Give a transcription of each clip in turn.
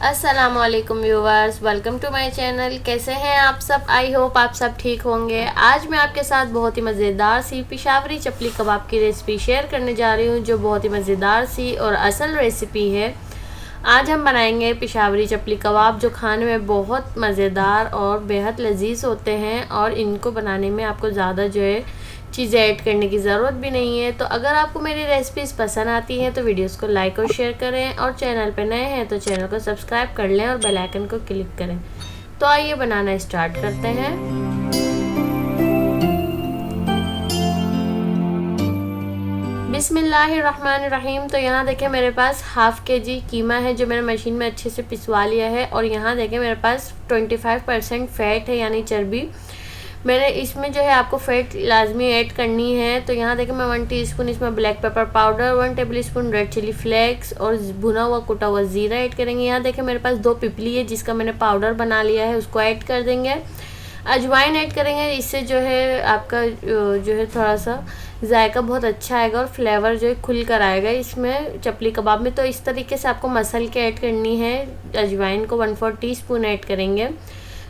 अस्सलामुअलैकुम viewers, welcome to my channel. कैसे हैं आप सब? आई होप आप सब ठीक होंगे। आज मैं आपके साथ बहुत ही मज़ेदार सी पिशावरी चपली कबाब की रेसिपी शेयर करने जा रही हूं, जो बहुत ही मज़ेदार सी और असल रेसिपी है। आज हम बनाएंगे पिशावरी चपली कबाब, जो खाने में बहुत मज़ेदार और बेहद लजीज होते हैं और इनको बनाने में आपको ज़्यादा जो है चीज़ें ऐड करने की ज़रूरत भी नहीं है। तो अगर आपको मेरी रेसिपीज़ पसंद आती हैं तो वीडियोस को लाइक और शेयर करें, और चैनल पर नए हैं तो चैनल को सब्सक्राइब कर लें और बेल आइकन को क्लिक करें। तो आइए बनाना स्टार्ट करते हैं। बिस्मिल्लाहिर्रहमानिर्रहीम। तो यहाँ देखें मेरे पास हाफ़ केजी कीमा है, जो मैंने मशीन में अच्छे से पिसवा लिया है। और यहाँ देखें मेरे पास 25% फ़ैट है, यानी चर्बी। मैंने इसमें जो है आपको फ़ैट लाजमी ऐड करनी है। तो यहाँ देखें मैं 1 टीस्पून इसमें black pepper powder, 1 tablespoon red chilli flakes और भुना हुआ कुटा हुआ ज़ीरा ऐड करेंगे। यहाँ देखें मेरे पास 2 पिपली है, जिसका मैंने पाउडर बना लिया है, उसको ऐड कर देंगे। अजवाइन ऐड करेंगे, इससे जो है आपका जो है थोड़ा सा जायका बहुत अच्छा आएगा और फ्लेवर जो है खुल कर आएगा इसमें चपली कबाब में। तो इस तरीके से आपको मसल के ऐड करनी है। अजवाइन को 1/4 टीस्पून ऐड करेंगे।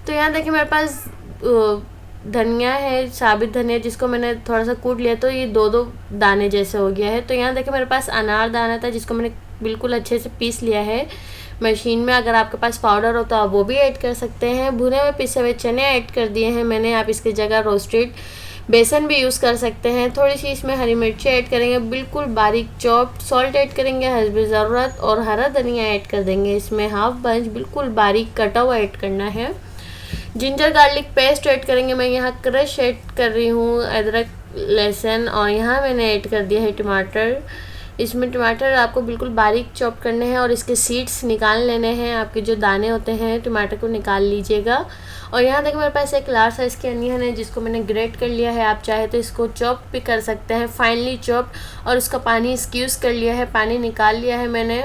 तो यहाँ देखिए मेरे पास धनिया है, साबित धनिया, जिसको मैंने थोड़ा सा कूट लिया, तो ये 2-2 दाने जैसे हो गया है। तो यहाँ देखिए मेरे पास अनार दाना था, जिसको मैंने बिल्कुल अच्छे से पीस लिया है मशीन में। अगर आपके पास पाउडर हो तो आप वो भी ऐड कर सकते हैं। भुने हुए पिसे हुए चने ऐड कर दिए हैं मैंने। आप इसकी जगह रोस्टेड बेसन भी यूज़ कर सकते हैं। थोड़ी सी इसमें हरी मिर्ची ऐड करेंगे, बिल्कुल बारीक चॉप्ड। सॉल्ट ऐड करेंगे हस्बे ज़रूरत, और हरा धनिया ऐड कर देंगे इसमें हाफ बंच, बिल्कुल बारीक कटा हुआ ऐड करना है। जिंजर गार्लिक पेस्ट ऐड करेंगे। मैं यहाँ क्रश ऐड कर रही हूँ, अदरक लहसुन। और यहाँ मैंने ऐड कर दिया है टमाटर। इसमें टमाटर आपको बिल्कुल बारीक चॉप करने हैं और इसके सीड्स निकाल लेने हैं। आपके जो दाने होते हैं टमाटर को निकाल लीजिएगा। और यहाँ देखिए मेरे पास एक लार्ज साइज़ की अनियन है, जिसको मैंने ग्रेट कर लिया है। आप चाहे तो इसको चॉप भी कर सकते हैं, फाइनली चॉप। और उसका पानी स्क्यूज़ कर लिया है, पानी निकाल लिया है मैंने।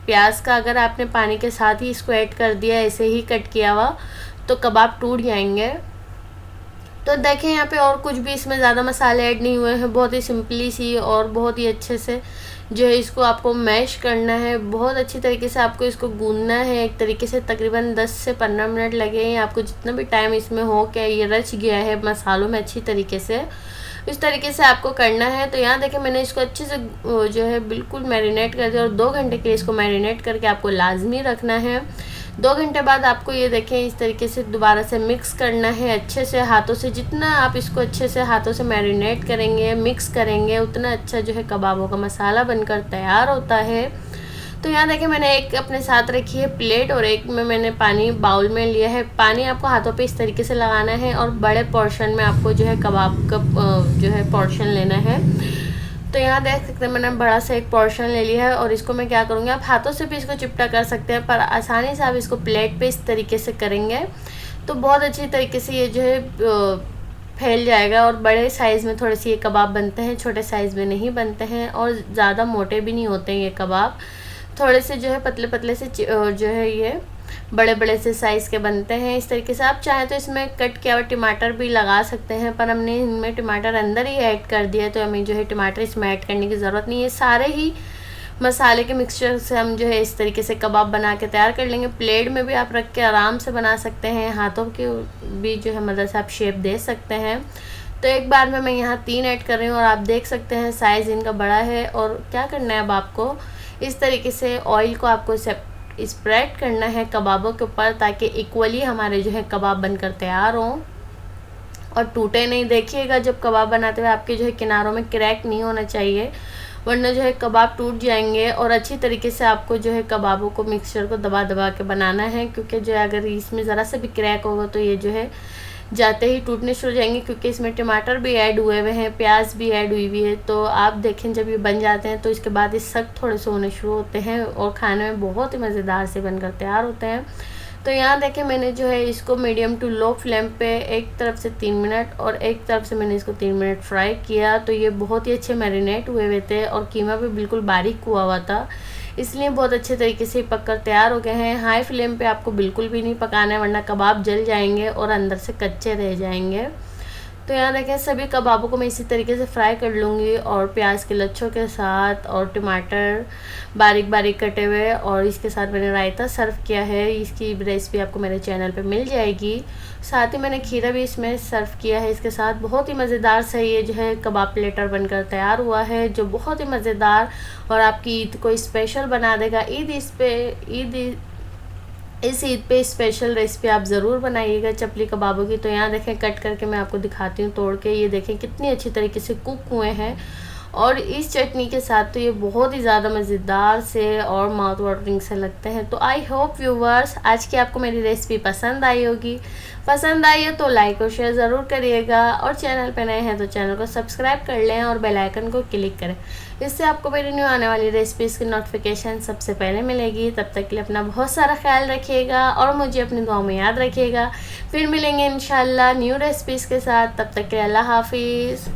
प्याज का अगर आपने पानी के साथ ही इसको ऐड कर दिया, ऐसे ही कट किया हुआ, तो कबाब टूट जाएंगे। तो देखें यहाँ पे और कुछ भी इसमें ज़्यादा मसाले ऐड नहीं हुए हैं। बहुत ही सिंपली सी और बहुत ही अच्छे से जो है इसको आपको मैश करना है। बहुत अच्छी तरीके से आपको इसको गूंदना है एक तरीके से। तकरीबन 10 से 15 मिनट लगे। आपको जितना भी टाइम इसमें हो, क्या ये रच गया है मसालों में अच्छी तरीके से, इस तरीके से आपको करना है। तो यहाँ देखें मैंने इसको अच्छे से जो है बिल्कुल मैरिनेट कर दिया, और 2 घंटे के लिए इसको मैरिनेट करके आपको लाजमी रखना है। 2 घंटे बाद आपको ये देखें इस तरीके से दोबारा से मिक्स करना है अच्छे से हाथों से। जितना आप इसको अच्छे से हाथों से मैरिनेट करेंगे, मिक्स करेंगे, उतना अच्छा जो है कबाबों का मसाला बनकर तैयार होता है। तो यहाँ देखिए मैंने एक अपने साथ रखी है प्लेट, और एक में मैंने पानी बाउल में लिया है। पानी आपको हाथों पे इस तरीके से लगाना है, और बड़े पोर्शन में आपको जो है कबाब का जो है पोर्शन लेना है। तो यहाँ देख सकते हैं मैंने बड़ा सा एक पोर्शन ले लिया है। और इसको मैं क्या करूँगी, आप हाथों से भी इसको चिपटा कर सकते हैं, पर आसानी से आप इसको प्लेट पे इस तरीके से करेंगे तो बहुत अच्छी तरीके से ये जो है फैल जाएगा। और बड़े साइज़ में थोड़े से ये कबाब बनते हैं, छोटे साइज़ में नहीं बनते हैं, और ज़्यादा मोटे भी नहीं होते हैं ये कबाब। थोड़े से जो है पतले पतले से जो है ये बड़े बड़े से साइज़ के बनते हैं इस तरीके से। आप चाहें तो इसमें कट किया हुआ टमाटर भी लगा सकते हैं, पर हमने इनमें टमाटर अंदर ही ऐड कर दिया है, तो हमें जो है टमाटर इसमें ऐड करने की ज़रूरत नहीं है। सारे ही मसाले के मिक्सचर से हम जो है इस तरीके से कबाब बना के तैयार कर लेंगे। प्लेट में भी आप रख के आराम से बना सकते हैं, हाथों की भी जो है मदद से आप शेप दे सकते हैं। तो एक बार में मैं यहाँ 3 ऐड कर रही हूँ, और आप देख सकते हैं साइज़ इनका बड़ा है। और क्या करना है, अब आपको इस तरीके से ऑयल को आपको स्प्रेड करना है कबाबों के ऊपर, ताकि इक्वली हमारे जो है कबाब बनकर तैयार हों और टूटे नहीं। देखिएगा जब कबाब बनाते हुए आपके जो है किनारों में क्रैक नहीं होना चाहिए, वरना जो है कबाब टूट जाएंगे। और अच्छी तरीके से आपको जो है कबाबों को मिक्सचर को दबा दबा के बनाना है, क्योंकि जो है अगर इसमें ज़रा सा भी क्रैक होगा तो ये जो है जाते ही टूटने शुरू हो जाएंगे, क्योंकि इसमें टमाटर भी ऐड हुए हुए हैं, प्याज भी ऐड हुई हुई है। तो आप देखें जब ये बन जाते हैं तो इसके बाद ये सख्त थोड़े से होने शुरू होते हैं, और खाने में बहुत ही मज़ेदार से बनकर तैयार होते हैं। तो यहाँ देखें मैंने जो है इसको मीडियम टू लो फ्लेम पे एक तरफ से 3 मिनट और एक तरफ से मैंने इसको 3 मिनट फ्राई किया। तो ये बहुत ही अच्छे मैरिनेट हुए हुए थे, और कीमा भी बिल्कुल बारीक हुआ हुआ था, इसलिए बहुत अच्छे तरीके से पककर तैयार हो गए हैं। हाई फ्लेम पे आपको बिल्कुल भी नहीं पकाना है, वरना कबाब जल जाएंगे और अंदर से कच्चे रह जाएंगे। तो यहाँ देखें सभी कबाबों को मैं इसी तरीके से फ्राई कर लूँगी, और प्याज के लच्छों के साथ और टमाटर बारीक बारीक कटे हुए, और इसके साथ मैंने रायता सर्व किया है। इसकी रेसिपी आपको मेरे चैनल पे मिल जाएगी। साथ ही मैंने खीरा भी इसमें सर्व किया है इसके साथ। बहुत ही मज़ेदार सा ये जो है कबाब प्लेटर बनकर तैयार हुआ है, जो बहुत ही मज़ेदार और आपकी ईद को स्पेशल बना देगा। इस ईद पे स्पेशल रेसिपी आप ज़रूर बनाइएगा चपली कबाबों की। तो यहाँ देखें कट करके मैं आपको दिखाती हूँ तोड़ के। ये देखें कितनी अच्छी तरीके से कुक हुए हैं, और इस चटनी के साथ तो ये बहुत ही ज़्यादा मज़ेदार से और माउथ वाटरिंग से लगते हैं। तो आई होप व्यूवर्स आज की आपको मेरी रेसिपी पसंद आई होगी। पसंद आई हो तो लाइक और शेयर ज़रूर करिएगा, और चैनल पे नए हैं तो चैनल को सब्सक्राइब कर लें और बेल आइकन को क्लिक करें। इससे आपको मेरी न्यू आने वाली रेसिपीज़ की नोटिफिकेशन सबसे पहले मिलेगी। तब तक के लिए अपना बहुत सारा ख्याल रखिएगा और मुझे अपनी दुआओं में याद रखिएगा। फिर मिलेंगे इंशाल्लाह न्यू रेसिपीज़ के साथ। तब तक के लिए अल्लाह हाफिज़।